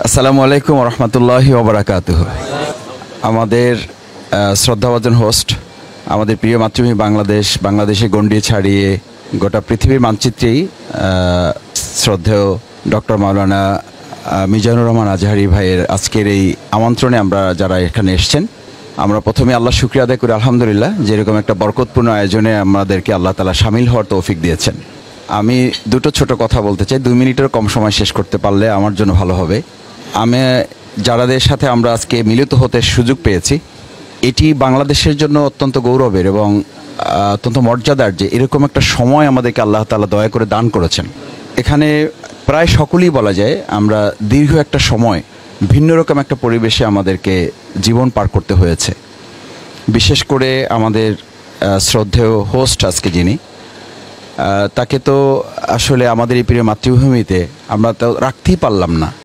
আসসালামু আলাইকুম রহমতুল্লাহি ওবরাকাতুহু। আমাদের শ্রদ্ধাভাজন হোস্ট, আমাদের প্রিয় মাতৃভূমি বাংলাদেশে গণ্ডি ছাড়িয়ে গোটা পৃথিবীর মানচিত্রেই শ্রদ্ধেয় ডক্টর মাওলানা মিজানুর রহমান আজহারি ভাইয়ের আজকের এই আমন্ত্রণে আমরা যারা এখানে এসেছেন, আমরা প্রথমে আল্লাহ শুকরিয়া আদায় করি আলহামদুলিল্লাহ, যেরকম একটা বরকতপূর্ণ আয়োজনে আমাদেরকে আল্লাহ তাআলা শামিল হওয়ার তৌফিক দিয়েছেন। আমি দুটো ছোট কথা বলতে চাই, 2 মিনিটের কম সময় শেষ করতে পারলে আমার জন্য ভালো হবে। আমি যারাদের সাথে আমরা আজকে মিলিত হতে সুযোগ পেয়েছি, এটি বাংলাদেশের জন্য অত্যন্ত গৌরবের এবং অত্যন্ত মর্যাদার যে এরকম একটা সময় আমাদেরকে আল্লাহ তাআলা দয়া করে দান করেছেন। এখানে প্রায় সকলেই বলা যায় আমরা দীর্ঘ একটা সময় ভিন্ন রকম একটা পরিবেশে আমাদেরকে জীবন পার করতে হয়েছে। বিশেষ করে আমাদের শ্রদ্ধেয় হোস্ট আজকে যিনি, তাকে তো আসলে আমাদের এই প্রিয় মাতৃভূমিতে আমরা তো রাখতেই পারলাম না।